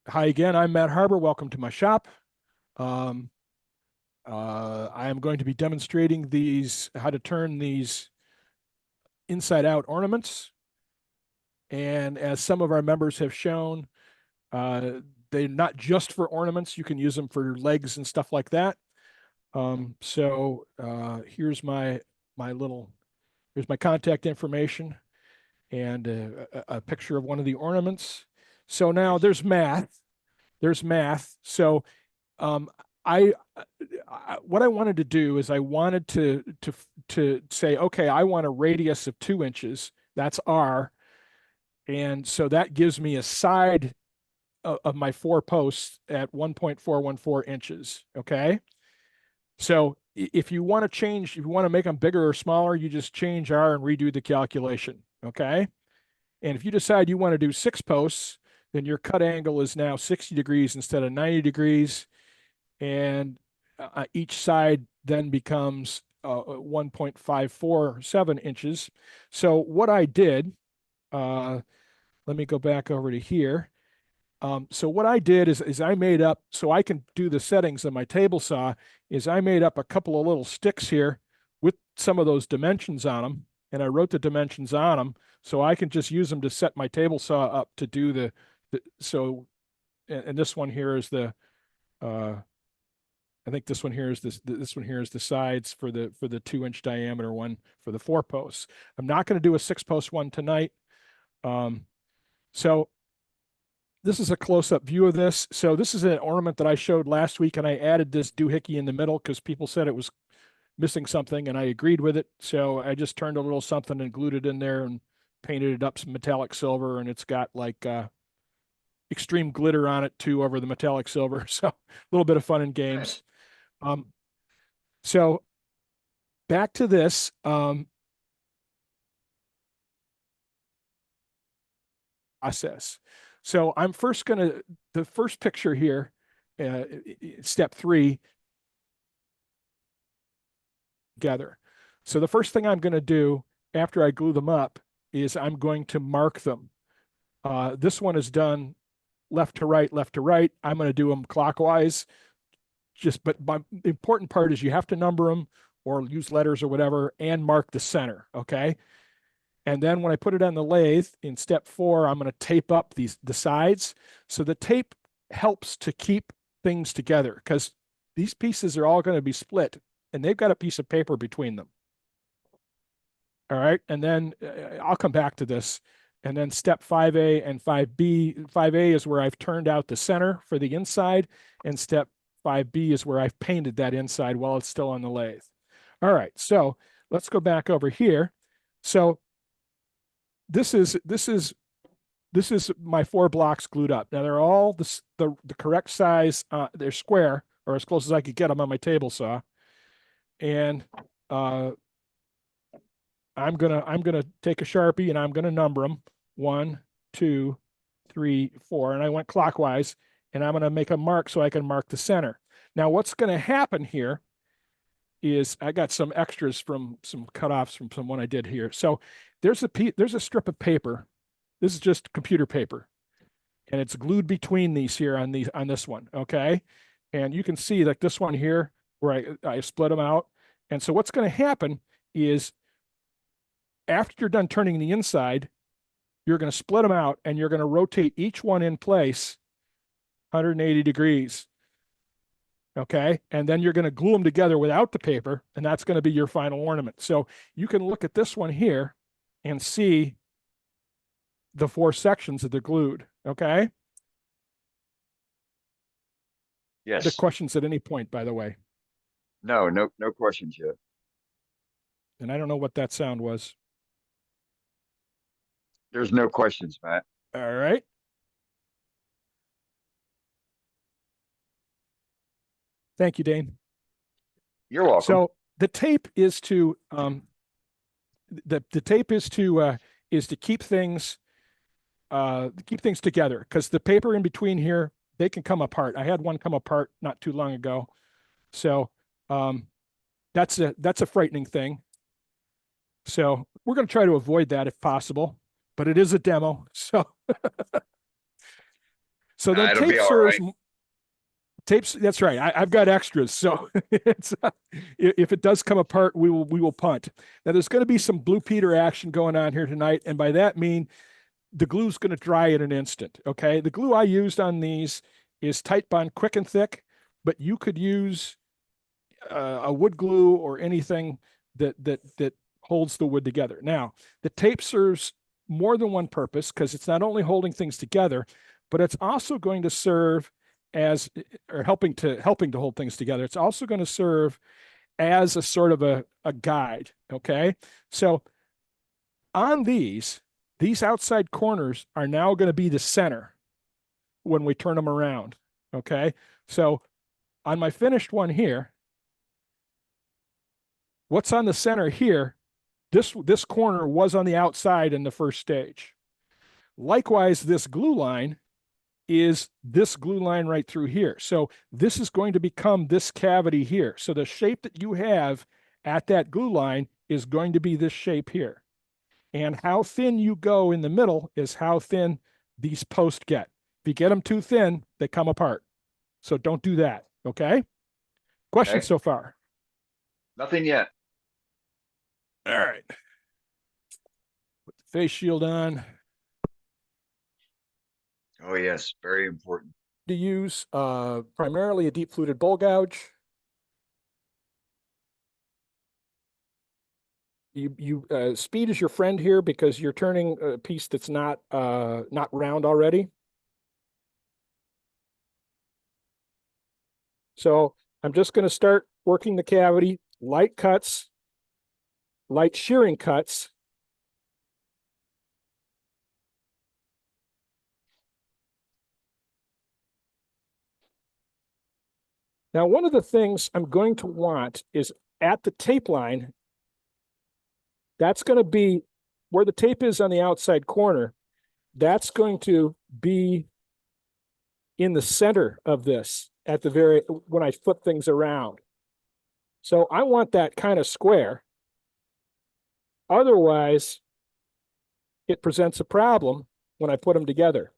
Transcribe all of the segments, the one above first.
Hi again, I'm Matt Harber. Welcome to my shop. Um, I am going to be demonstrating how to turn these inside-out ornaments. And as some of our members have shown, uh, they're not just for ornaments. You can use them for legs and stuff like that. Here's here's my contact information and a picture of one of the ornaments. So now there's math. So um, I, what I wanted to do is I wanted to say, okay, I want a radius of 2 inches. That's R, and so that gives me a side of my 4 posts at 1.414 inches. Okay, so if you want to change, if you want to make them bigger or smaller, you just change R and redo the calculation. Okay, and if you decide you want to do 6 posts, then your cut angle is now 60 degrees instead of 90 degrees. And each side then becomes 1.547 inches. So what I did, let me go back over to here. So what I did is I made up, so I can do the settings on my table saw, is I made up a couple of little sticks here with some of those dimensions on them, and I wrote the dimensions on them, so I can just use them to set my table saw up to do and this one here is uh, I think this one here is this one here is the sides for the 2 inch diameter one for the 4 posts. I'm not going to do a 6 post one tonight. So this is a close-up view of this. So this is an ornament that I showed last week, and I added this doohickey in the middle because people said it was missing something, and I agreed with it. So I just turned a little something and glued it in there and painted it up some metallic silver, and it's got like extreme glitter on it too over the metallic silver. So a little bit of fun and games. Um, so back to this. Process. So I'm first going to, the first picture here, step 3, together. So the first thing I'm going to do after I glue them up is I'm going to mark them. This one is done left to right, left to right. I'm going to do them clockwise. But the important part is you have to number them or use letters or whatever and mark the center. Okay. And then when I put it on the lathe in step 4, I'm going to tape up the sides. So the tape helps to keep things together because these pieces are all going to be split and they've got a piece of paper between them. All right. And then I'll come back to this. And then step 5A and 5B. 5A is where I've turned out the center for the inside, and step 5B is where I've painted that inside while it's still on the lathe. All right. So let's go back over here. So this is my 4 blocks glued up. Now they're all the correct size. They're square or as close as I could get them on my table saw. And I'm gonna take a Sharpie and I'm gonna number them 1, 2, 3, 4, and I went clockwise. And I'm gonna make a mark so I can mark the center. Now what's gonna happen here is I got some extras from some cutoffs from someone I did here. So there's a strip of paper. This is just computer paper, and it's glued between these here on this one. Okay, and you can see like this one here where I split them out. And so what's going to happen is after you're done turning the inside, you're going to split them out and you're going to rotate each one in place 180 degrees. Okay. And then you're going to glue them together without the paper, and that's going to be your final ornament. So you can look at this one here and see the 4 sections that they're glued. Okay. Yes. The questions at any point, by the way. No questions yet. And I don't know what that sound was. There's no questions, Matt. All right. Thank you, Dane. You're welcome. So the tape is to the tape is to keep things together, because the paper in between here, they can come apart. I had one come apart not too long ago. So that's a frightening thing. So we're going to try to avoid that if possible, but it is a demo. So So then It'll be tape all serves right. tapes. That's right. I've got extras. So it's, if it does come apart, we will punt. Now there's going to be some Blue Peter action going on here tonight, and by that mean the glue's going to dry in an instant. Okay, the glue I used on these is Tight Bond Quick and Thick, but you could use a wood glue or anything that holds the wood together. Now the tape serves more than one purpose because it's not only holding things together, but it's also going to serve as or helping to hold things together. It's also going to serve as a sort of a guide. Okay, so on these outside corners are now going to be the center when we turn them around. Okay, so on my finished one here, what's on the center here, this corner was on the outside in the first stage. Likewise, this glue line is this glue line right through here. So this is going to become this cavity here. So the shape that you have at that glue line is going to be this shape here. And how thin you go in the middle is how thin these posts get. If you get them too thin, they come apart. So don't do that. Okay. Questions Okay. so far? Nothing yet. All right. Put the face shield on. Oh, yes. Very important. To use primarily a deep fluted bowl gouge. You speed is your friend here because you're turning a piece that's not round already. So I'm just going to start working the cavity, light cuts, light shearing cuts. Now, one of the things I'm going to want is at the tape line, that's going to be where the tape is on the outside corner. That's going to be in the center of this at the very, when I flip things around. So I want that kind of square. Otherwise, it presents a problem when I put them together.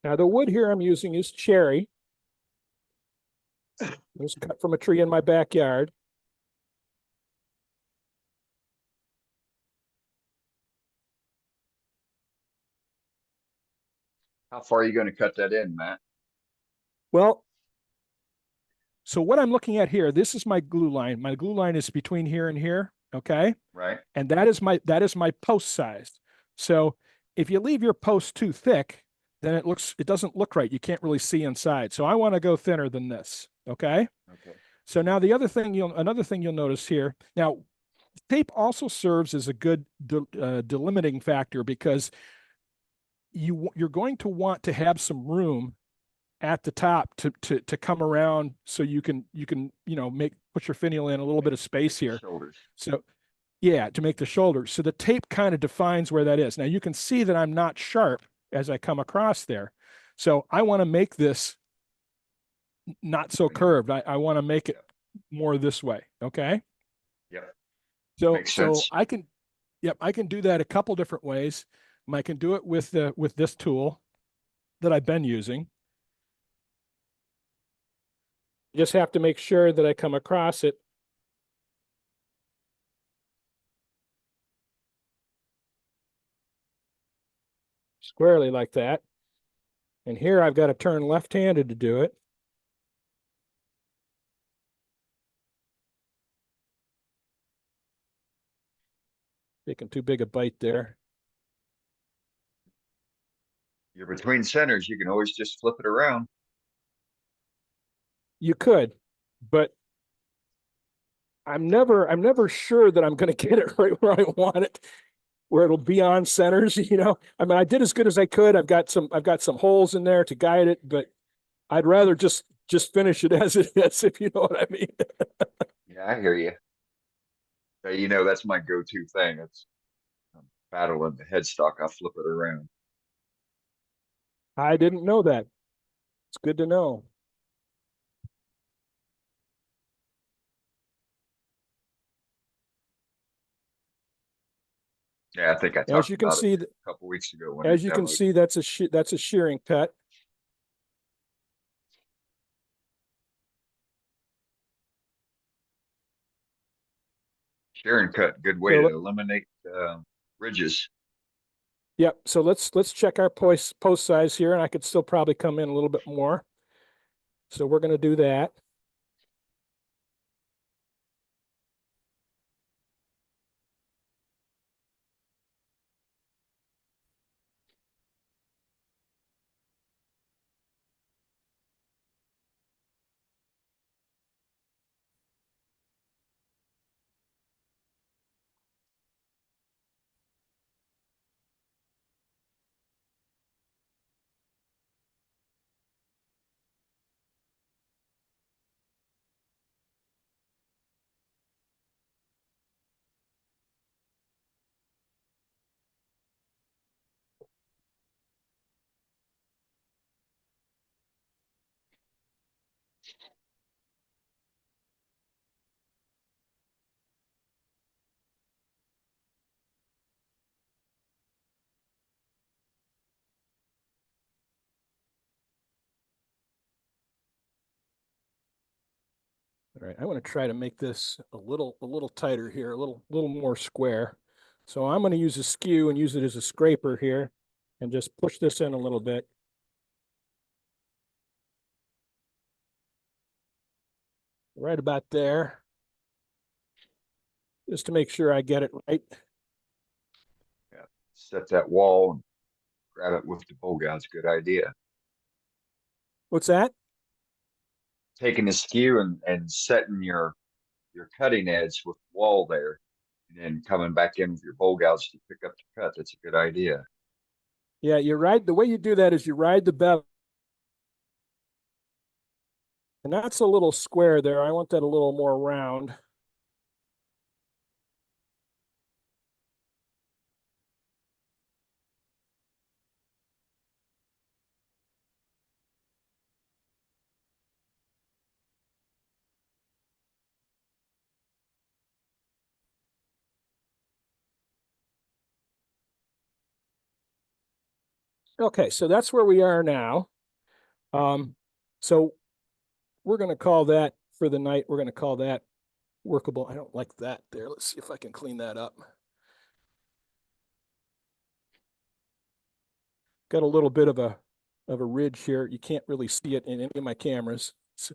Now the wood here I'm using is cherry. It was cut from a tree in my backyard. How far are you going to cut that in, Matt? Well, so what I'm looking at here, this is my glue line. My glue line is between here and here, okay? Right. And that is my post size. So if you leave your post too thick, then it doesn't look right. You can't really see inside. So I want to go thinner than this, okay? Okay. So now another thing you'll notice here. Now, tape also serves as a good delimiting factor because you're going to want to have some room at the top to come around so you can put your finial in a little bit of space here. Shoulders. So yeah, to make the shoulders. So the tape kind of defines where that is. Now you can see that I'm not sharp as I come across there. So I want to make this not so curved. I want to make it more this way. Okay. Yep. So Makes sense. I can do that a couple different ways. I can do it with this tool that I've been using. You just have to make sure that I come across it squarely like that. And here I've got to turn left-handed to do it. Taking too big a bite there. You're between centers. You can always just flip it around. You could, but I'm never sure that I'm going to get it right where I want it, where it'll be on centers. I mean, I did as good as I could. I've got some holes in there to guide it, but I'd rather just finish it as it is, if you know what I mean. Yeah, I hear you. That's my go-to thing. It's battling the headstock. I flip it around. I didn't know that. It's good to know. Yeah, I think I As talked you can about it see, a couple weeks ago when I as you can demoed. see, that's a shearing cut. Shear and cut, good way to So eliminate ridges. yep. So let's check our post size here, and I could still probably come in a little bit more. So we're going to do that. All right, I want to try to make this a little tighter here, a little more square. So I'm going to use a skew and use it as a scraper here, and just push this in a little bit. Right about there, just to make sure I get it right. Yeah, set that wall and grab it with the bow guide's a good idea. What's that? Taking the skew and setting your cutting edge with the wall there, and then coming back in with your bow gouge to pick up the cut. That's a good idea. Yeah, you ride. The way you do that is you ride the bevel, and that's a little square there. I want that a little more round. Okay, so that's where we are now. So we're going to call that for the night. We're going to call that workable. I don't like that there. Let's see if I can clean that up. Got a little bit of a ridge here. You can't really see it in any of my cameras. So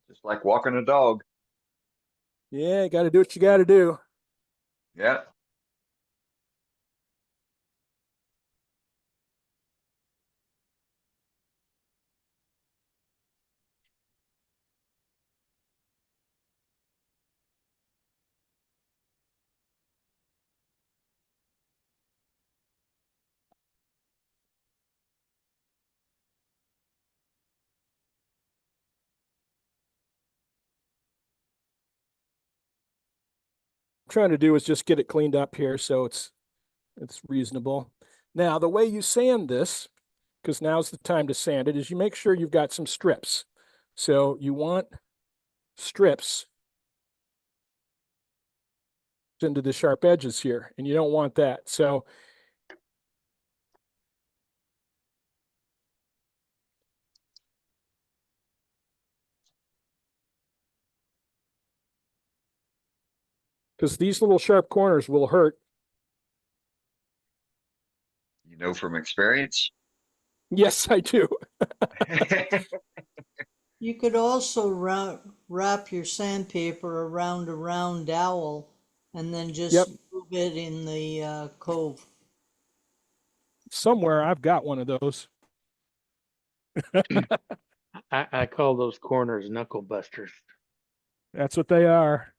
Just like walking a dog. yeah, got to do what you got to do. Yeah. Trying to do is just get it cleaned up here so it's reasonable. Now, the way you sand this, because now's the time to sand it, is you make sure you've got some strips. So you want strips into the sharp edges here, and you don't want that. So because these little sharp corners will hurt. You know from experience. Yes, I do. You could also wrap your sandpaper around a round dowel and then Yep. just move it in the cove. Somewhere I've got one of those. I call those corners knuckle busters. That's what they are.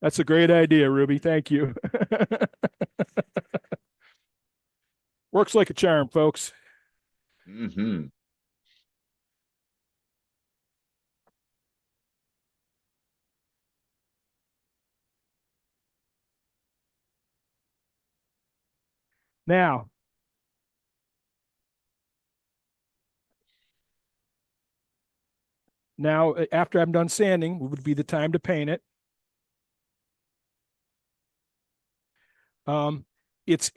That's a great idea, Ruby. Thank you. Works like a charm, folks. Mm-hmm. Now, after I'm done sanding, would be the time to paint it. It's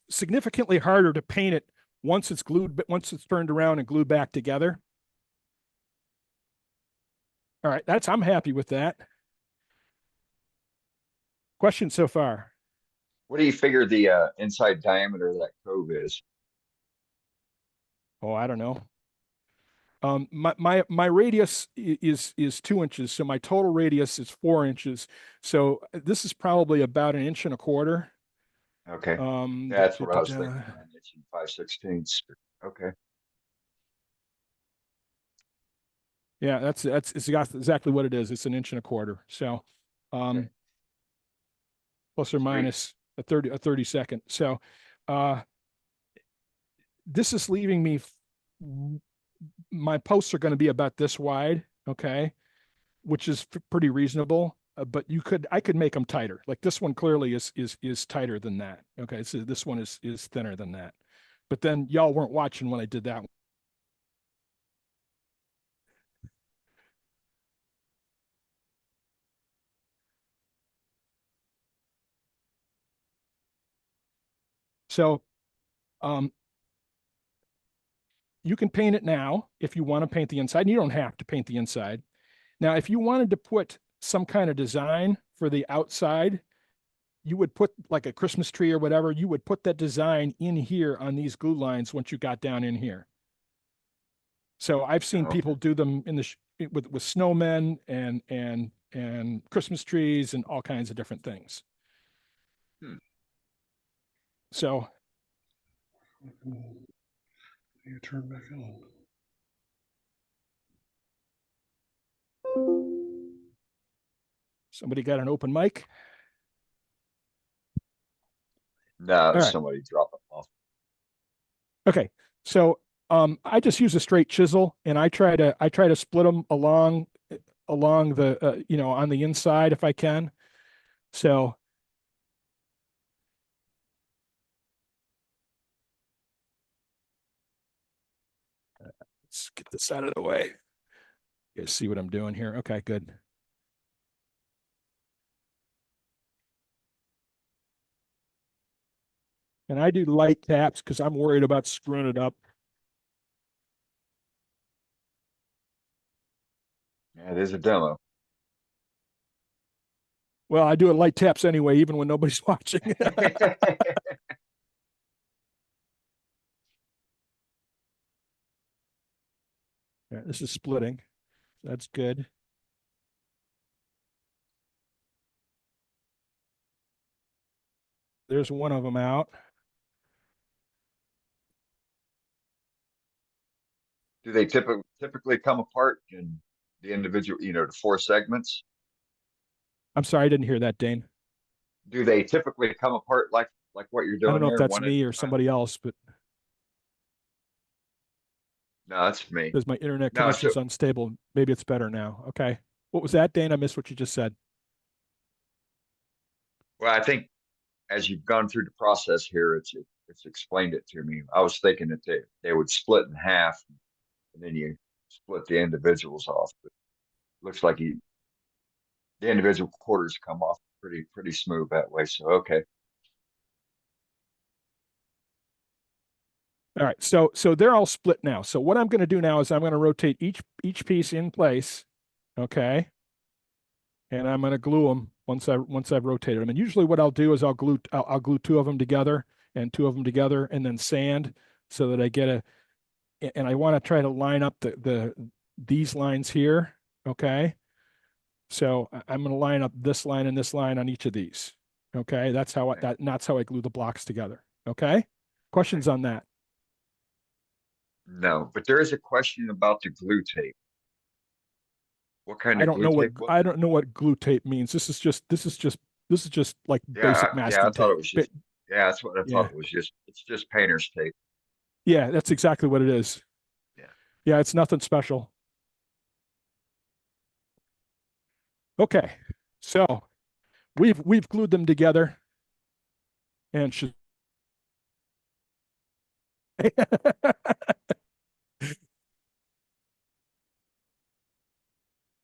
significantly harder to paint it once it's glued, but once it's turned around and glued back together. All right, I'm happy with that. Question so far? What do you figure the inside diameter of that cove is? Oh, I don't know. My radius is 2 inches, so my total radius is 4 inches. So this is probably about 1.25 inches. Okay, Um, that's what I was thinking. 9 inch and 5/16. Okay. Yeah, that's exactly what it is. It's 1.25 inches. So, Okay. plus or Sweet. minus a 30 second. So, this is leaving me. My posts are going to be about this wide, okay, which is pretty reasonable. But I could make them tighter. Like this one clearly is tighter than that. Okay, so this one is thinner than that. But then y'all weren't watching when I did that one. So, um, you can paint it now if you want to paint the inside. You don't have to paint the inside. Now, if you wanted to put some kind of design for the outside, you would put like a Christmas tree or whatever, you would put that design in here on these glue lines once you got down in here. So I've seen Okay. people do them with snowmen and Christmas trees and all kinds of different things. Hmm. So You turn back on. somebody got an open mic. No, All right. somebody dropped it off. Okay. So I just use a straight chisel and I try to split them along the on the inside if I can. So let's get this out of the way. You guys see what I'm doing here? Okay, good. And I do light taps because I'm worried about screwing it up. Yeah, it is a demo. Well, I do it light taps anyway, even when nobody's watching. Yeah, this is splitting. That's good. There's one of them out. Do they typically come apart in the individual, the four segments? I'm sorry, I didn't hear that, Dane. Do they typically come apart like what you're I don't doing know if there, that's one at me or a time? somebody else, but No, that's me. because my internet No, connection's unstable, maybe it's better now. Okay. What was that, Dane? I missed what you just said. well, I think as you've gone through the process here, it's explained it to me. I was thinking that they would split in half, and then you split the individuals off. But looks like the individual quarters come off pretty smooth that way. So okay. All right, so they're all split now. So what I'm going to do now is I'm going to rotate each piece in place, okay, and I'm going to glue them once I've rotated them. And usually what I'll do is I'll glue two of them together and two of them together, and then sand so that I get and I want to try to line up these lines here, okay. So I'm going to line up this line and this line on each of these, okay. That's how I glue the blocks together, okay. Questions on that? No, but there is a question about the glue tape. What kind I of don't glue know what tape was I it? don't know what glue tape means. This is just like Yeah, basic yeah, I masking thought it tape. was just, yeah, that's what I Yeah, thought it was just, it's just painter's tape. yeah, that's exactly what it is. Yeah. Yeah, it's nothing special. Okay, so we've glued them together, and should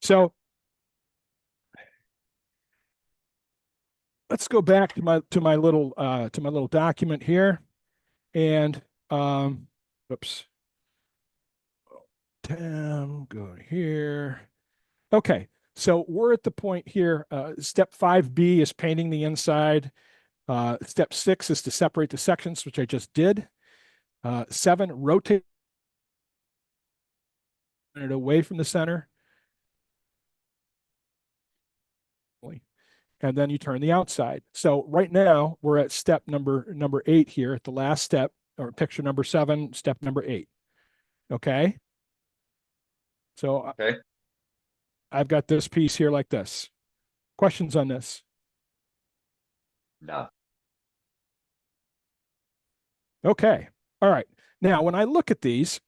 so let's go back to my little document here, and oops, go here. Okay, so we're at the point here. Step 5B is painting the inside. Step 6 is to separate the sections, which I just did. 7, rotate it away from the center. And then you turn the outside. So right now we're at step number 8 here at the last step, or picture number 7, step number 8. Okay. So Okay. I've got this piece here like this. Questions on this? No. Okay. All right. Now, when I look at these,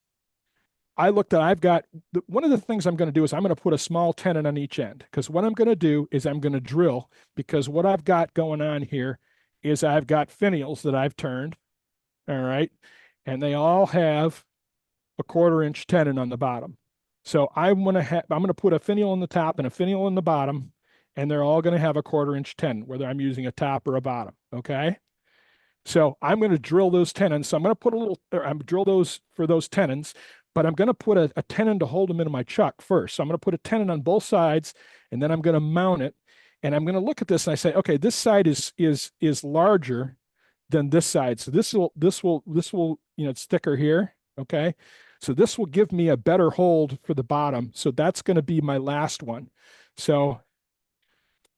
I've got one of the things I'm going to do is I'm going to put a small tenon on each end, because what I'm going to do is I'm going to drill, because what I've got going on here is I've got finials that I've turned. All right. And they all have a 1/4 inch tenon on the bottom. So I'm going to put a finial on the top and a finial on the bottom, and they're all going to have a 1/4 inch tenon, whether I'm using a top or a bottom. Okay. So I'm going to drill those tenons. So I'm going to put I'm drill those for those tenons, but I'm going to put a tenon to hold them into my chuck first. So I'm going to put a tenon on both sides, and then I'm going to mount it. And I'm going to look at this and I say, okay, this side is larger than this side. So it's thicker here. Okay. So this will give me a better hold for the bottom. So that's going to be my last one. So,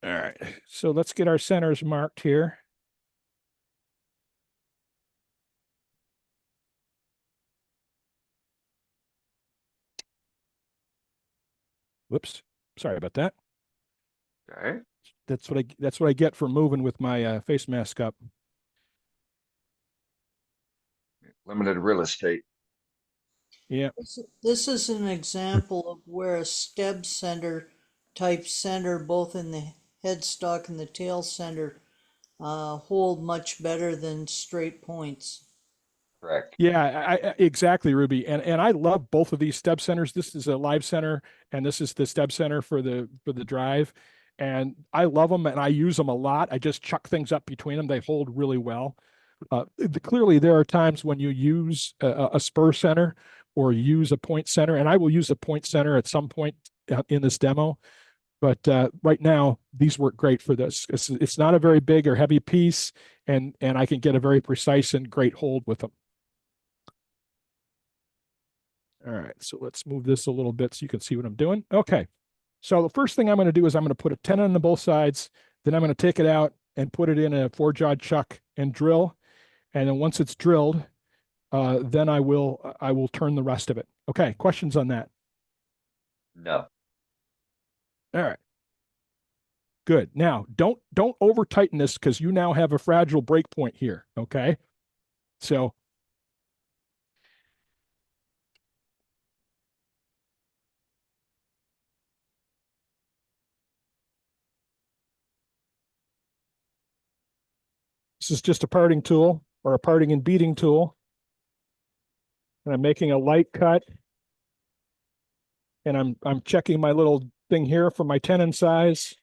all right. So let's get our centers marked here. Whoops. Sorry about that. Okay. That's what I get for moving with my face mask up. Limited real estate. Yeah. This is an example of where a steb center type center, both in the headstock and the tail center, hold much better than straight points. Correct. Yeah, exactly, Ruby. And I love both of these step centers. This is a live center, and this is the step center for the drive. And I love them, and I use them a lot. I just chuck things up between them. They hold really well. Clearly, there are times when you use a spur center or use a point center, and I will use a point center at some point in this demo. But right now, these work great for this. It's not a very big or heavy piece, and I can get a very precise and great hold with them. All right, so let's move this a little bit so you can see what I'm doing. Okay, so the first thing I'm going to do is I'm going to put a tenon on both sides. Then I'm going to take it out and put it in a 4-jaw chuck and drill. And then once it's drilled, then I will turn the rest of it. Okay, questions on that? No. All right. Good. Now, don't over tighten this, because you now have a fragile break point here. Okay. So this is just a parting tool, or a parting and beating tool. And I'm making a light cut. And I'm checking my little thing here for my tenon size.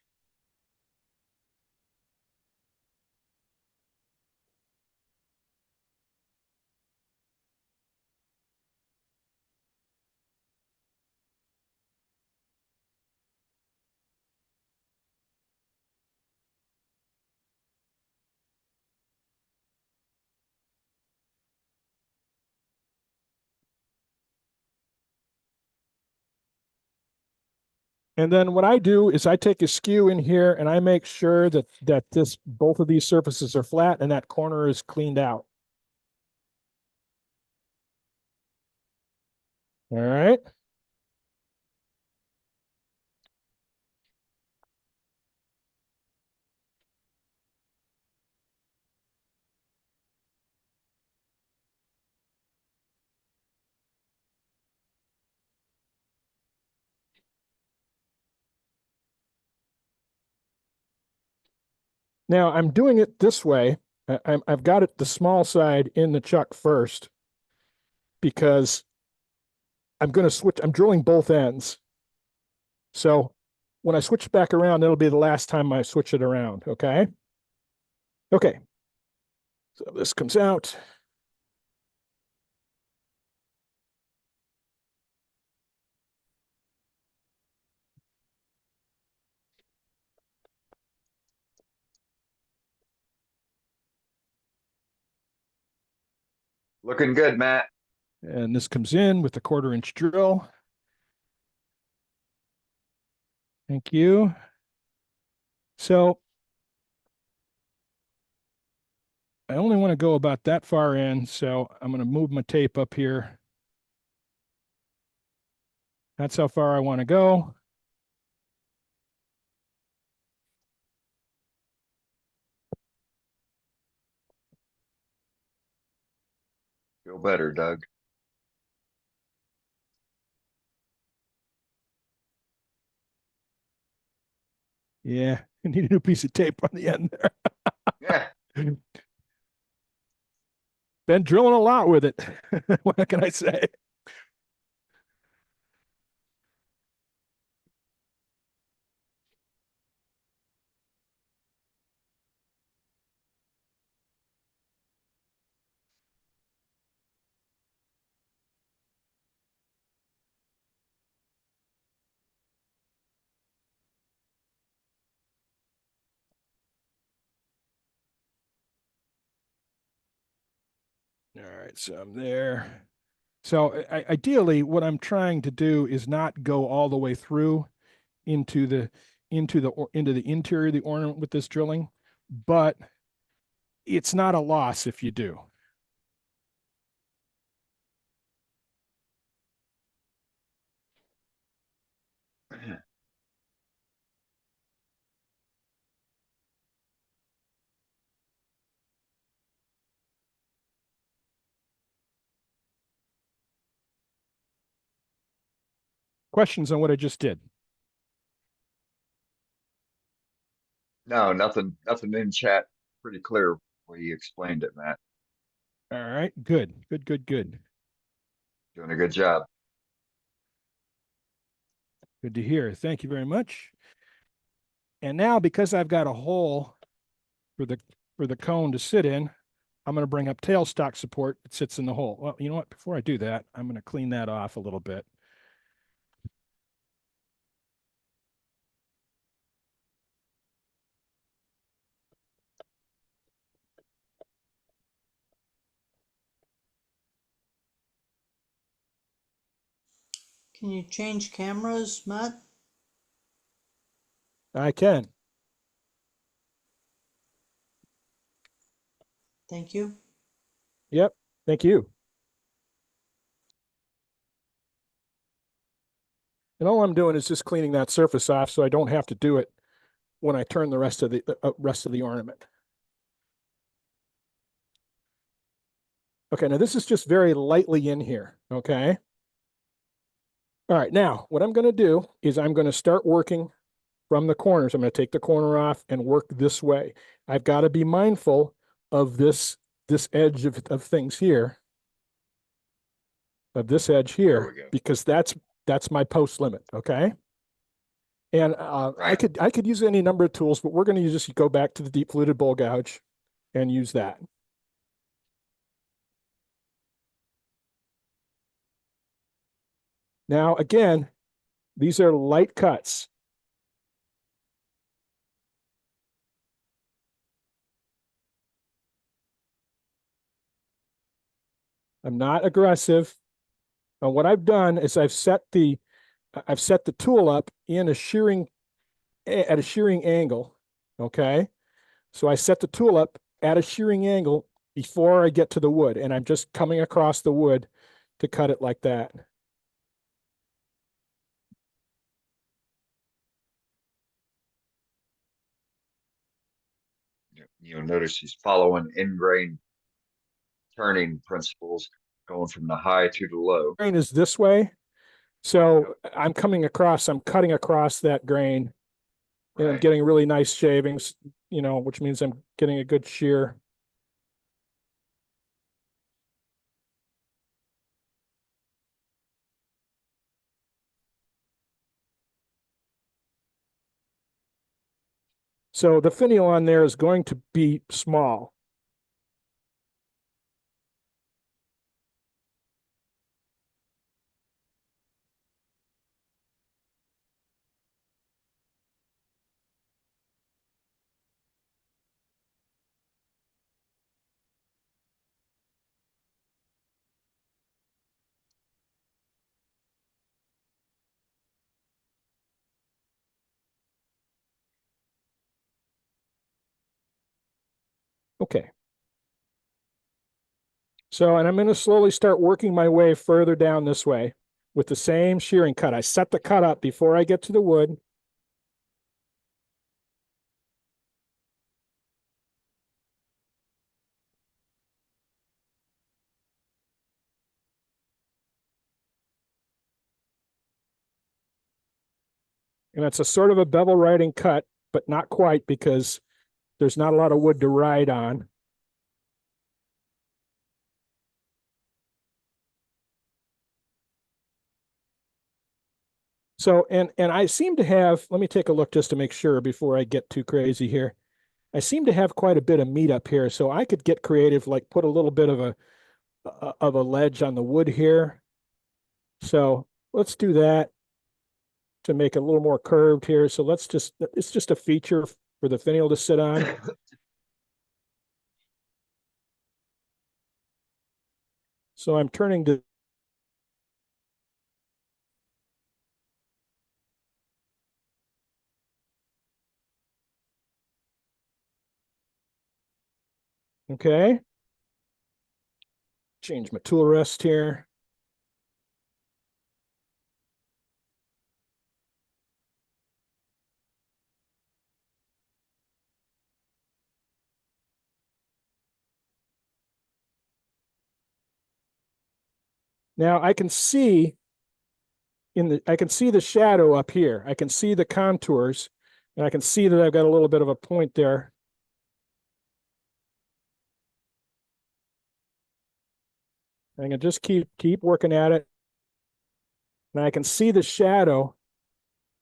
And then what I do is I take a skew in here and I make sure that both of these surfaces are flat and that corner is cleaned out. All right. Now I'm doing it this way. I've got it the small side in the chuck first because I'm going to switch. I'm drilling both ends. So when I switch back around, it'll be the last time I switch it around. Okay. Okay. So this comes out. Looking good, Matt. And this comes in with the 1/4 inch drill. Thank you. So I only want to go about that far in, so I'm going to move my tape up here. That's how far I want to go. Feel better, Doug. Yeah, I need a new piece of tape on the end there. Yeah. Been drilling a lot with it. What can I say? All right, so I'm there. So ideally, what I'm trying to do is not go all the way through into the interior of the ornament with this drilling, but it's not a loss if you do. Questions on what I just did? No, nothing in chat. Pretty clear where you explained it, Matt. All right, good. Doing a good job. Good to hear. Thank you very much. And now, because I've got a hole for the cone to sit in, I'm going to bring up tailstock support that sits in the hole. Well, you know what? Before I do that, I'm going to clean that off a little bit. Can you change cameras, Matt? I can. Thank you. Yep. Thank you. And all I'm doing is just cleaning that surface off so I don't have to do it when I turn the rest of the ornament. Okay, now this is just very lightly in here, okay? All right, now what I'm going to do is I'm going to start working from the corners. I'm going to take the corner off and work this way. I've got to be mindful of this edge of things here, of this edge There here, we go. because that's my post limit, okay? And I Right. could use any number of tools, but we're going to just go back to the deep fluted bowl gouge and use that. Now, again, these are light cuts. I'm not aggressive. What I've done is I've set the tool up in a shearing at a shearing angle. Okay. So I set the tool up at a shearing angle before I get to the wood, and I'm just coming across the wood to cut it like that. You'll notice he's following in-grain turning principles, going from the high to the low. Grain is this way. So I'm cutting across that grain and I'm Right. getting really nice shavings, you know, which means I'm getting a good shear. So the finial on there is going to be small. Okay. So, and I'm going to slowly start working my way further down this way with the same shearing cut. I set the cut up before I get to the wood. And it's a sort of a bevel riding cut, but not quite because there's not a lot of wood to ride on. So, and I seem to have, let me take a look just to make sure before I get too crazy here. I seem to have quite a bit of meat up here, so I could get creative, like put a little bit of a ledge on the wood here. So let's do that to make it a little more curved here. So let's just, it's just a feature for the finial to sit on. So I'm turning to, okay. Change my tool rest here. Now I can see I can see the shadow up here. I can see the contours, and I can see that I've got a little bit of a point there. I can just keep working at it. And I can see the shadow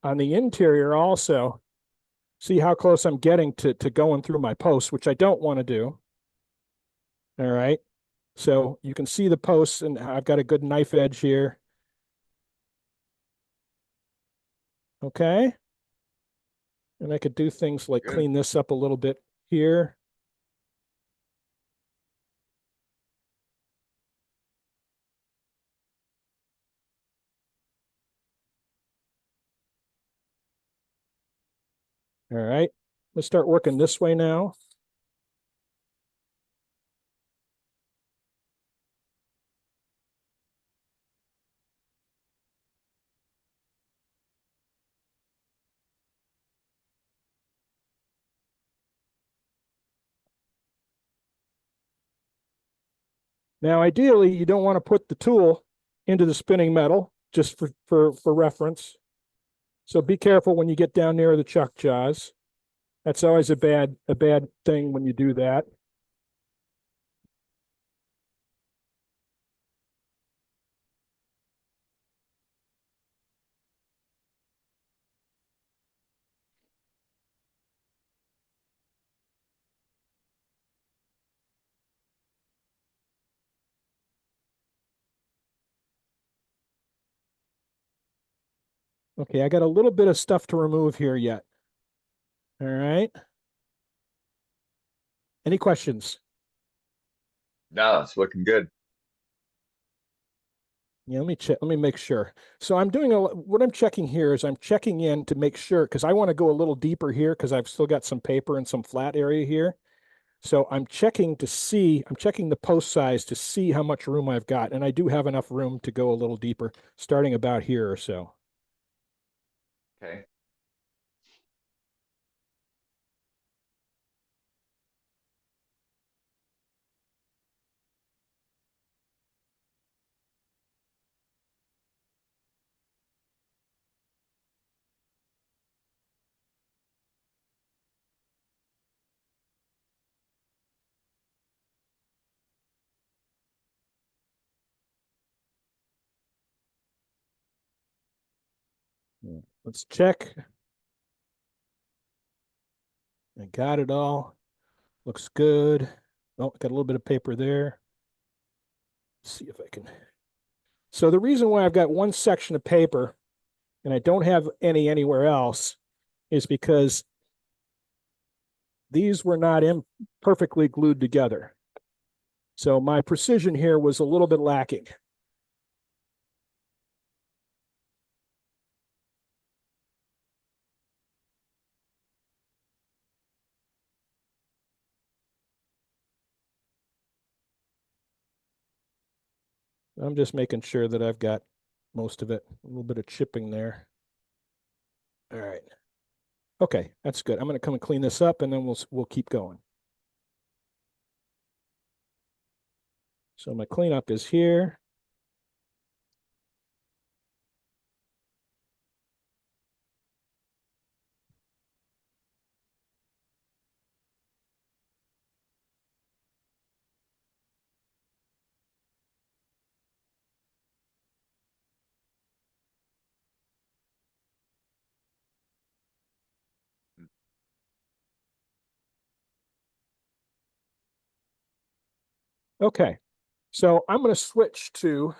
on the interior also. See how close I'm getting to going through my posts, which I don't want to do. All right. So you can see the posts, and I've got a good knife edge here. Okay. And I could do things like Good. clean this up a little bit here. All right. Let's start working this way now. Now, ideally, you don't want to put the tool into the spinning metal, just for reference. So be careful when you get down near the chuck jaws. That's always a bad thing when you do that. Okay, I got a little bit of stuff to remove here yet. All right. Any questions? No, it's looking good. Yeah, let me check. Let me make sure. So I'm doing what I'm checking here is I'm checking in to make sure because I want to go a little deeper here because I've still got some paper and some flat area here. So I'm checking the post size to see how much room I've got. And I do have enough room to go a little deeper, starting about here or so. Okay. Let's check. I got it all. Looks good. Oh, got a little bit of paper there. Let's see if I can. So the reason why I've got one section of paper and I don't have any anywhere else is because these were not perfectly glued together. So my precision here was a little bit lacking. I'm just making sure that I've got most of it. A little bit of chipping there. All right. Okay, that's good. I'm going to come and clean this up and then we'll keep going. So my cleanup is here. Okay, so I'm going to switch to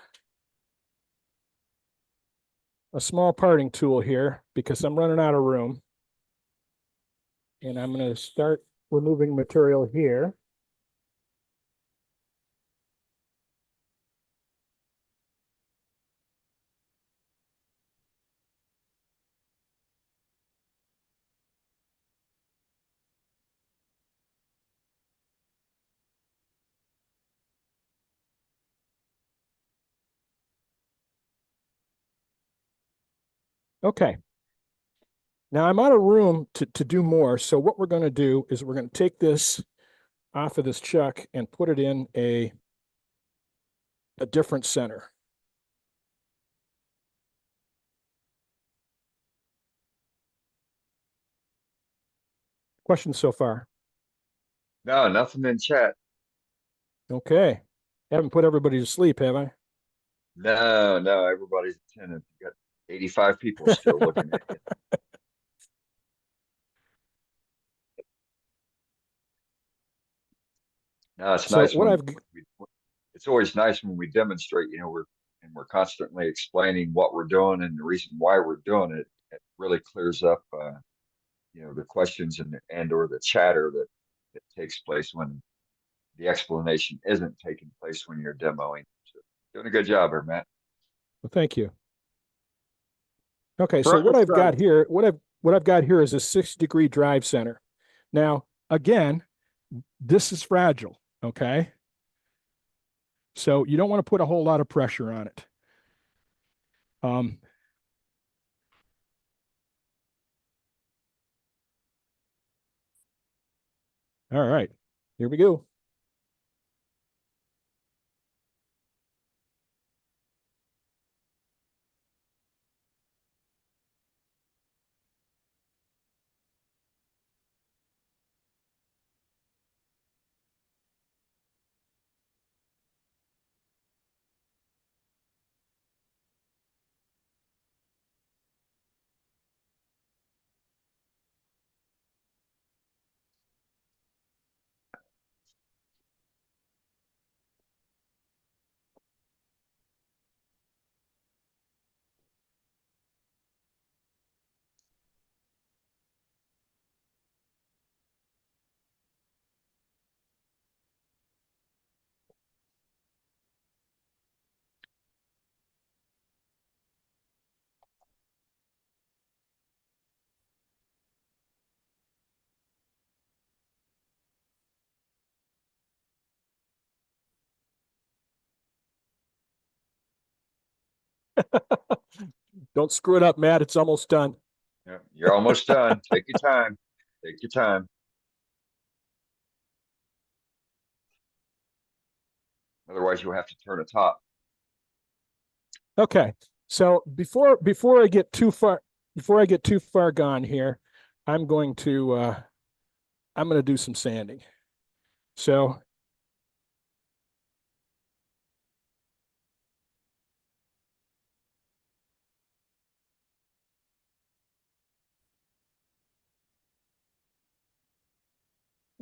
a small parting tool here because I'm running out of room. And I'm going to start removing material here. Okay. Now I'm out of room to do more. So what we're going to do is we're going to take this off of this chuck and put it in a different center. Questions so far? No, nothing in chat. Okay. Haven't put everybody to sleep, have I? No, everybody's attentive. You got 85 people still looking at you. No, it's So nice what I've it's always nice when we demonstrate, we're constantly explaining what we're doing and the reason why we're doing it. It really clears up, the questions and or the chatter that takes place when the explanation isn't taking place when you're demoing. So, doing a good job here, Matt. well, thank you. Okay, so Correct. what I've got here, what I've got here is a 6-degree drive center. Now, again, this is fragile, okay? So you don't want to put a whole lot of pressure on it. All right, here we go. Don't screw it up, Matt. It's almost done. Yeah, you're almost done. Take your time. Take your time. Otherwise, you'll have to turn a top. Okay. So before I get too far gone here, I'm going to do some sanding. So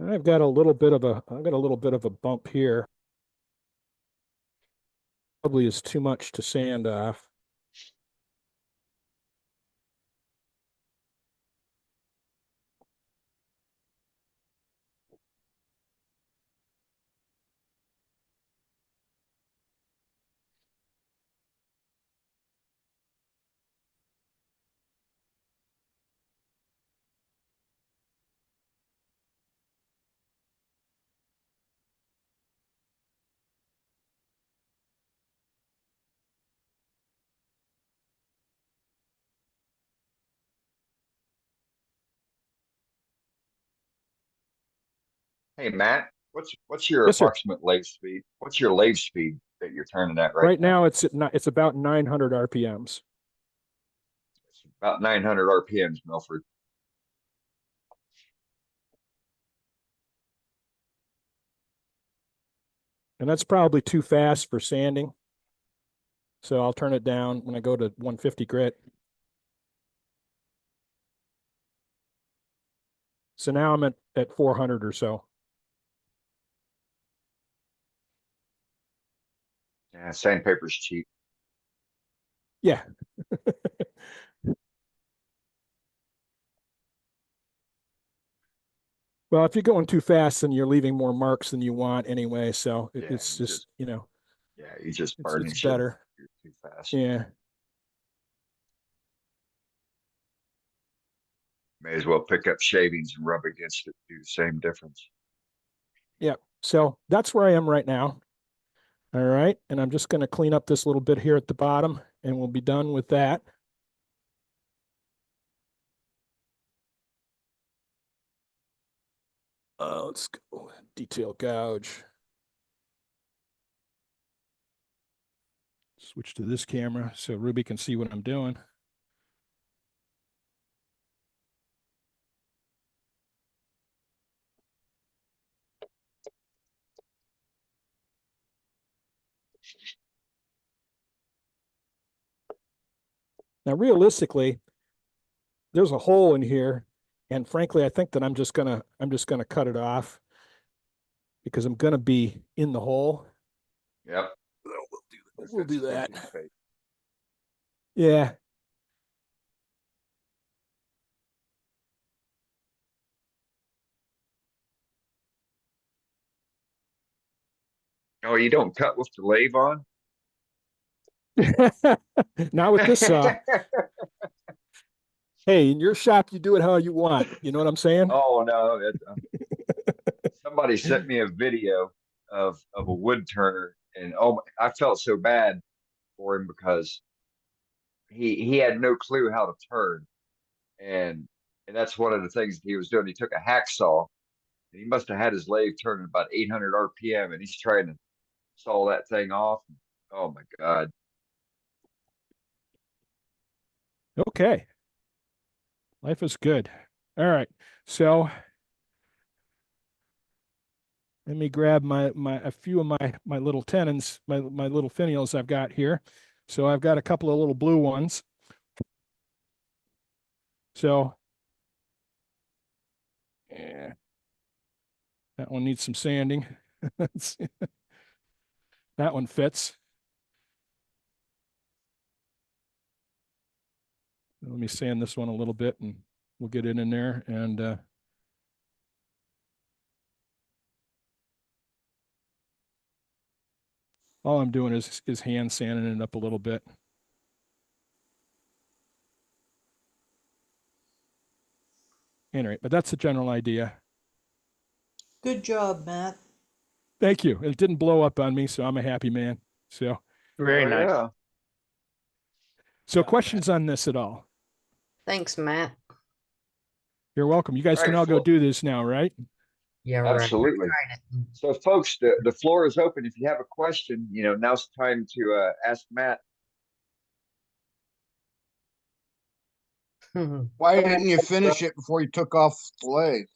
I've got a little bit of a bump here. Probably is too much to sand off. Hey, Matt, what's your Yes, sir. approximate lathe speed? What's your lathe speed that you're turning at Right now? now it's about 900 RPMs. It's about 900 RPMs, Milford. And that's probably too fast for sanding. So I'll turn it down when I go to 150 grit. So now I'm at 400 or so. Yeah, sandpaper's cheap. Yeah. Well, if you're going too fast, then you're leaving more marks than you want anyway. So Yeah, it's you just, you know, you just it's burnish it if better. you're too fast. Yeah. May as well pick up shavings and rub against it, do the same difference. Yeah. So that's where I am right now. All right. And I'm just going to clean up this little bit here at the bottom and we'll be done with that. Let's go detail gouge. Switch to this camera so Ruby can see what I'm doing. Now, realistically, there's a hole in here, and frankly, I think that I'm just gonna cut it off because I'm gonna be in the hole. Yep. We'll do That's that. empty space. Yeah. Oh, you don't cut with the lathe on? Not with this saw. Hey, in your shop, you do it how you want. You know what I'm saying? Oh no, somebody sent me a video of a wood turner, and oh, I felt so bad for him because he had no clue how to turn, and that's one of the things he was doing. He took a hacksaw, and he must have had his lathe turning about 800 RPM, and he's trying to saw that thing off. Oh my God! Okay. Life is good. All right. So let me grab a few of my little tenons, my little finials I've got here. So I've got a couple of little blue ones. So yeah, that one needs some sanding. That one fits. Let me sand this one a little bit and we'll get it in there. And all I'm doing is hand sanding it up a little bit. Anyway, but that's the general idea. Good job, Matt. Thank you. It didn't blow up on me, so I'm a happy man. So Very Oh, nice. yeah. questions on this at all? Thanks, Matt. You're welcome. You guys All can right, all go do this now, right? Yeah, right. absolutely. Tried it. So, folks, the floor is open. If you have a question, now's the time to ask Matt. Why didn't you finish it before you took off the lathe?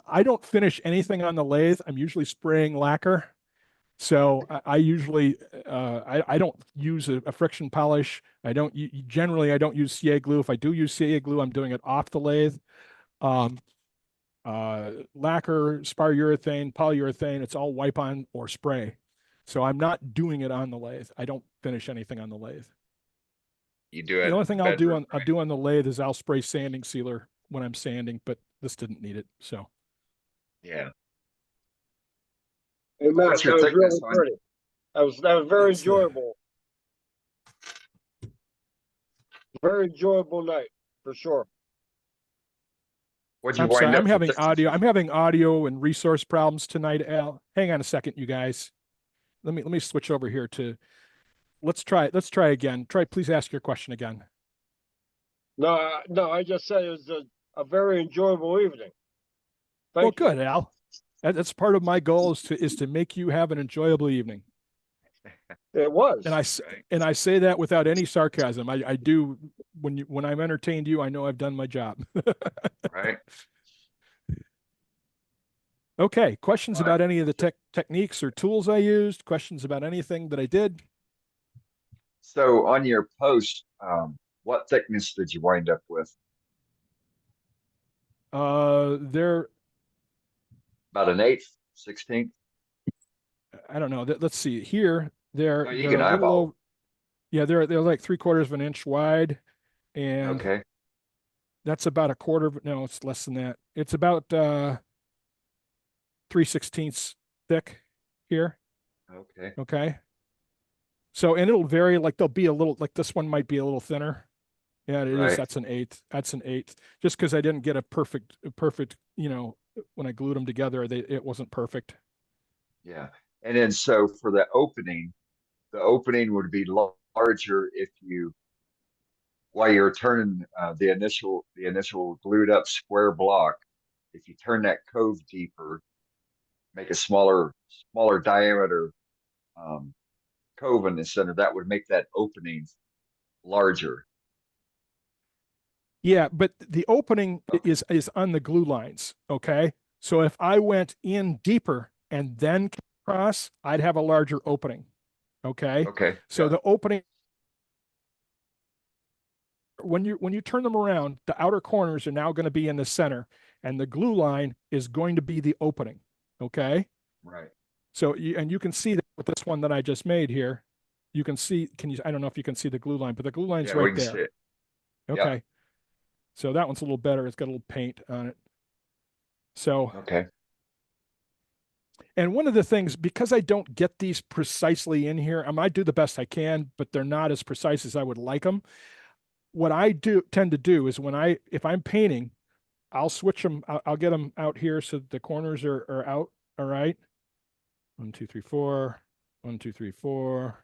I don't finish anything on the lathe. I'm usually spraying lacquer. So I usually I don't use a friction polish. Generally I don't use CA glue. If I do use CA glue, I'm doing it off the lathe. lacquer, spar urethane, polyurethane, it's all wipe on or spray. So I'm not doing it on the lathe. I don't finish anything on the lathe. You do it The in only the thing I'll do bedroom, on the lathe is I'll spray sanding sealer when I'm sanding, but this didn't need it. So yeah. Hey, Matt, What's your that was thickness really on? pretty. That was very That's enjoyable. Very enjoyable night for sure. What'd you I'm sorry, wind I'm up for having thickness? audio. I'm having audio and resource problems tonight, Al. Hang on a second, you guys. Let me switch over here to let's try again. Please ask your question again. No, I just said it was a very enjoyable evening. Well, Thank you. good, Al. That's part of my goal is to make you have an enjoyable evening. It was. And I say that without any sarcasm. I do when I've entertained you, I know I've done my job. Right. Okay, questions Right. about any of the techniques or tools I used? Questions about anything that I did? So on your post, what thickness did you wind up with? They're About an eighth, 16th? I don't know. Let's see here. They're Oh, you they're can a little eyeball. over. Yeah, they're like 3/4 of an inch wide, and Okay. that's about a quarter of. No, it's less than that. It's about 3/16 thick here. Okay. Okay. So, and it'll vary. Like there'll be a little. Like this one might be a little thinner. Yeah, it is. Right. That's an eighth. That's an eighth. Just because I didn't get a perfect. You know, when I glued them together, it wasn't perfect. Yeah. And then so for the opening would be larger if you, while you're turning the initial glued up square block, if you turn that cove deeper, make a smaller diameter cove in the center, that would make that opening larger. Yeah, but the opening Okay. is on the glue lines. Okay. So if I went in deeper and then came across, I'd have a larger opening. Okay. Okay. So Yeah. the opening when you turn them around, the outer corners are now going to be in the center, and the glue line is going to be the opening. Okay. Right. So you can see that with this one that I just made here. You can see, I don't know if you can see the glue line, but the glue line's Yeah, we right can see there. it. Okay. Yep. So that one's a little better. It's got a little paint on it. So, Okay. and one of the things, because I don't get these precisely in here, I might do the best I can, but they're not as precise as I would like them. What I tend to do is if I'm painting, I'll switch them. I'll get them out here so the corners are out. All right. 1, 2, 3, 4. 1, 2, 3, 4.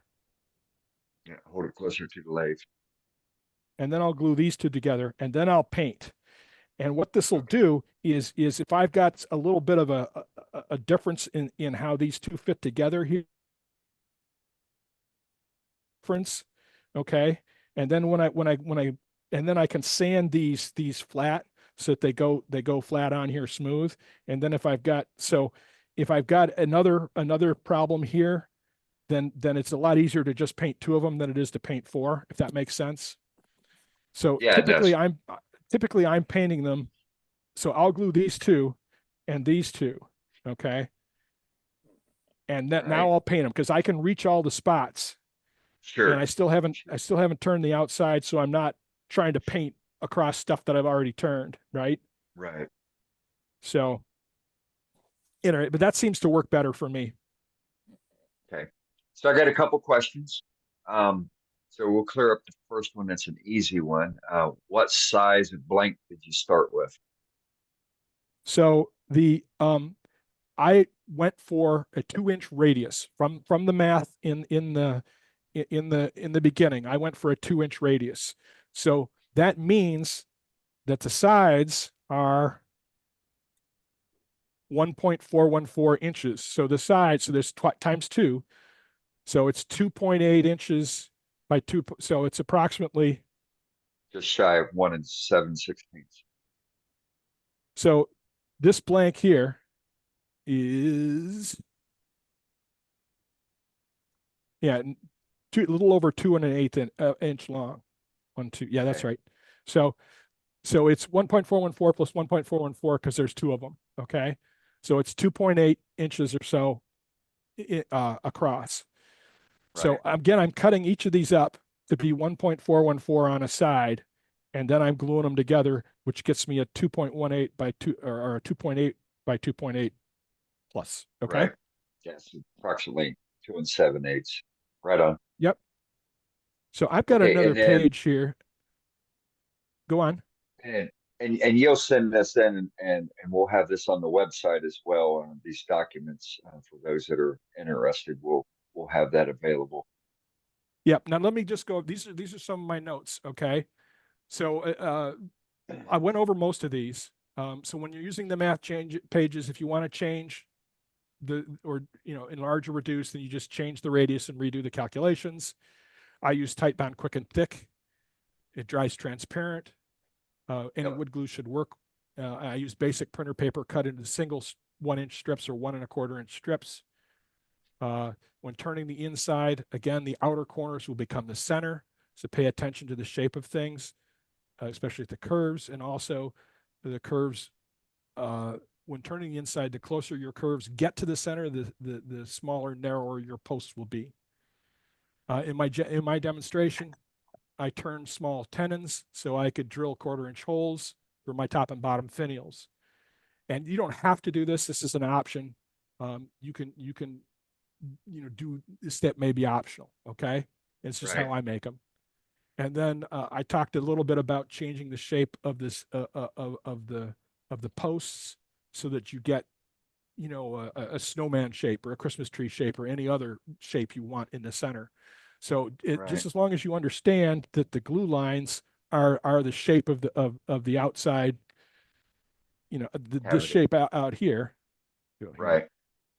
Yeah, hold it closer to the lathe. And then I'll glue these two together, and then I'll paint. And what this will Okay. do is if I've got a little bit of a difference in how these two fit together here, difference, okay. And then and then I can sand these flat so that they go flat on here smooth. And then if I've got another problem here, then it's a lot easier to just paint 2 of them than it is to paint 4, if that makes sense. So Yeah, it does. typically I'm painting them. So I'll glue these 2 and these 2, okay? And that now Right. I'll paint them because I can reach all the spots, and Sure. I still haven't turned the outside, so I'm not trying to paint across stuff that I've already turned, right? Right. So, but that seems to work better for me. Okay. So I got a couple questions. So we'll clear up the first one. That's an easy one. What size of blank did you start with? So I went for a 2-inch radius from the math in the beginning. I went for a 2-inch radius. So that means that the sides are 1.414 inches. So the sides, so there's times 2. So it's 2.8 inches by 2. So it's approximately, Just shy of 1 7/16. so this blank here is, yeah, a little over 2 1/8 inch long. 1, 2. Yeah, that's Okay. right. So So it's 1.414 plus 1.414 because there's two of them. Okay. So it's 2.8 inches or so across. So Right. again, I'm cutting each of these up to be 1.414 on a side, and then I'm gluing them together, which gets me a 2.18 by 2 or a 2.8 by 2.8 plus. Okay. Right. Yes, approximately 2 7/8. Right on. Yep. So I've got Okay, another and then page here. Go on. and and you'll send this in, and we'll have this on the website as well. These documents for those that are interested, we'll have that available. Yep. Now let me just go. These are some of my notes. Okay. So I went over most of these. So when you're using the math change pages, if you want to change or enlarge or reduce, then you just change the radius and redo the calculations. I use tight bond quick and thick. It dries transparent. Any Yep. wood glue should work. I use basic printer paper cut into single 1-inch strips or 1 1/4 inch strips. When turning the inside, again, the outer corners will become the center. So pay attention to the shape of things, especially at the curves, and also the curves. When turning the inside, the closer your curves get to the center, the smaller, narrower your posts will be. In my demonstration, I turned small tenons so I could drill 1/4 inch holes for my top and bottom finials. And you don't have to do this. This is an option. You can do this step may be optional. Okay. It's just Right. how I make them. And then I talked a little bit about changing the shape of this of the posts so that you get a snowman shape or a Christmas tree shape or any other shape you want in the center. So Right. just as long as you understand that the glue lines are the shape of the outside, this Cavity. shape out here. Right.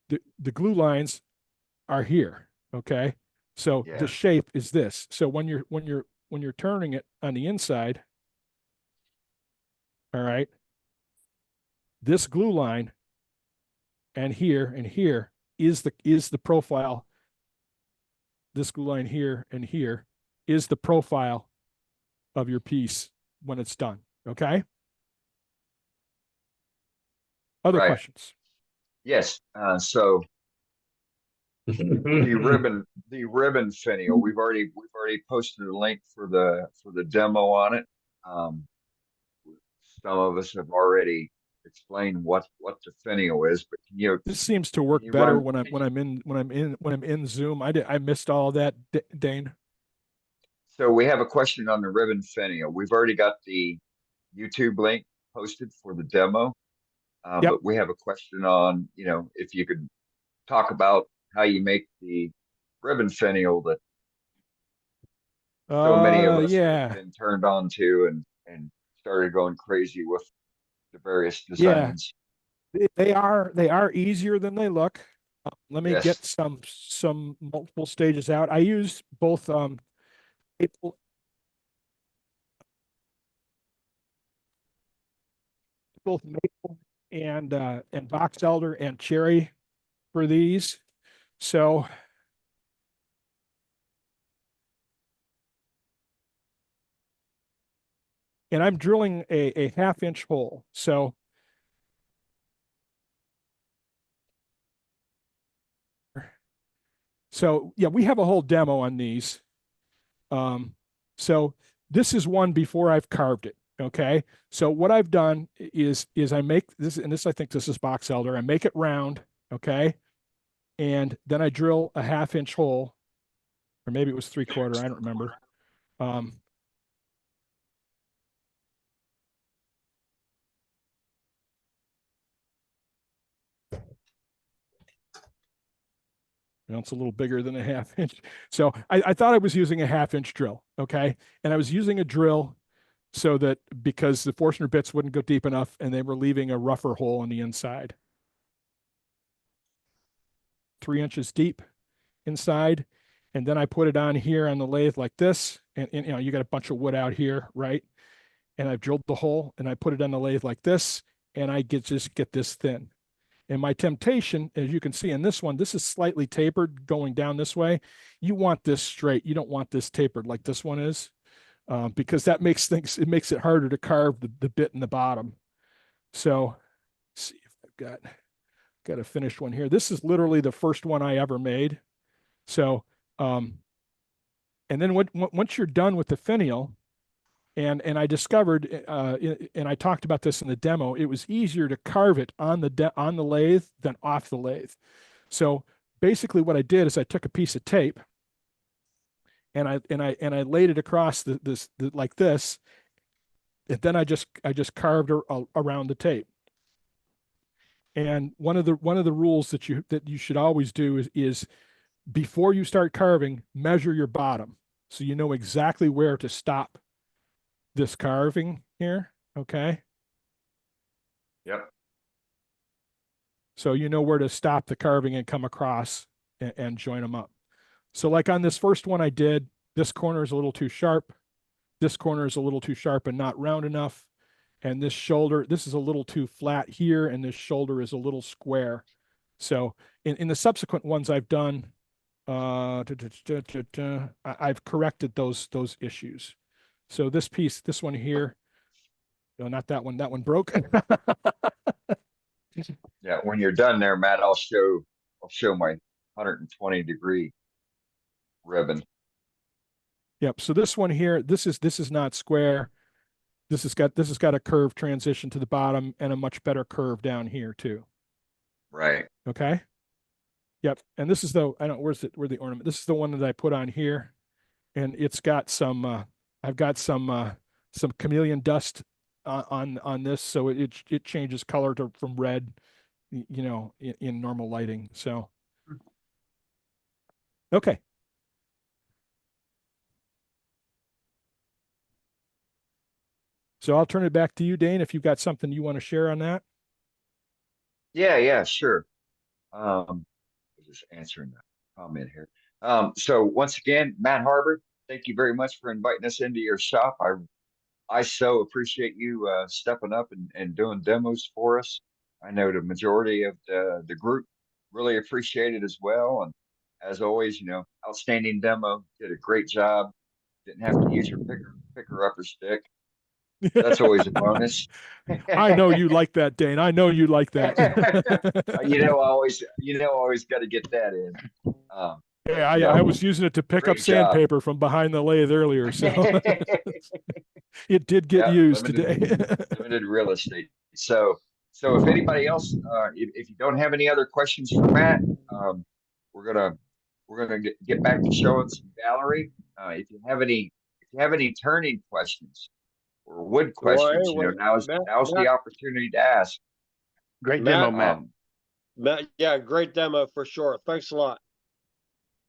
The glue lines are here. Okay. So Yeah. the shape is this. So when you're turning it on the inside, all right, this glue line and here is the profile. This glue line here and here is the profile of your piece when it's done. Okay. Other Right. questions? Yes. So the ribbon finial, we've already posted a link for the demo on it. Some of us have already explained what the finial is, but This seems to work can you better run? when I'm in Zoom. I missed all that, Dane. So we have a question on the ribbon finial. We've already got the YouTube link posted for the demo, Yep. but we have a question on, if you could talk about how you make the ribbon finial that so many of us have Yeah. been turned on to and started going crazy with the various Yeah. designs. They are easier than they look. Let me Yes. get some multiple stages out. I use both maple, and box elder and cherry for these. So and I'm drilling a 1/2 inch hole. So yeah, we have a whole demo on these. So this is one before I've carved it. Okay. So what I've done is I make this, and I think this is box elder. I make it round. Okay. And then I drill a 1/2 inch hole, or maybe it was 3/4. I don't remember. Um, it's a little bigger than a 1/2 inch. So I thought I was using a 1/2 inch drill. Okay. And I was using a drill so that because the Forstner bits wouldn't go deep enough and they were leaving a rougher hole on the inside. 3 inches deep inside. And then I put it on here on the lathe like this. And you got a bunch of wood out here, right? And I've drilled the hole and I put it on the lathe like this. And I just get this thin. And my temptation, as you can see in this one, this is slightly tapered going down this way. You want this straight. You don't want this tapered like this one is. because that makes things, it makes it harder to carve the bit in the bottom. So let's see if I've got a finished one here. This is literally the first one I ever made. So, and then once you're done with the finial, and I discovered, and I talked about this in the demo, it was easier to carve it on the lathe than off the lathe. So basically, what I did is I took a piece of tape, and I laid it across like this, and then I just carved around the tape. And one of the rules that you should always do is before you start carving, measure your bottom so you know exactly where to stop this carving here. Okay. Yep. So you know where to stop the carving and come across and join them up. So like on this first one I did, this corner is a little too sharp. This corner is a little too sharp and not round enough. And this shoulder, this is a little too flat here, and this shoulder is a little square. So in the subsequent ones I've done, I've corrected those issues. So this piece, this one here, no, not that one. That one broke. Yeah. When you're done there, Matt, I'll show my 120-degree ribbon. Yep. So this one here, this is not square. This has got a curved transition to the bottom and a much better curve down here too. Right. Okay. Yep. And this is where's the ornament? This is the one that I put on here, and it's got some. I've got some chameleon dust on this, so it changes color from red, in normal lighting. So, okay. So I'll turn it back to you, Dane, if you've got something you want to share on that. Yeah, sure. Just answering the comment here. So once again, Matt Harber, thank you very much for inviting us into your shop. I so appreciate you stepping up and doing demos for us. I know the majority of the group really appreciate it as well. And as always, outstanding demo. Did a great job. Didn't have to use your picker upper stick. That's always a bonus. I know you like that, Dane. I know you like that. I always got to get that in. Yeah, I was using it to pick up great job. sandpaper from behind the lathe earlier, so it did get used today. Limited real estate. So if anybody else, if you don't have any other questions for Matt, we're gonna get back to showing some gallery. If you have any turning questions or wood questions, now's the opportunity to ask. Great demo, Matt. Matt, yeah, great demo for sure. Thanks a lot.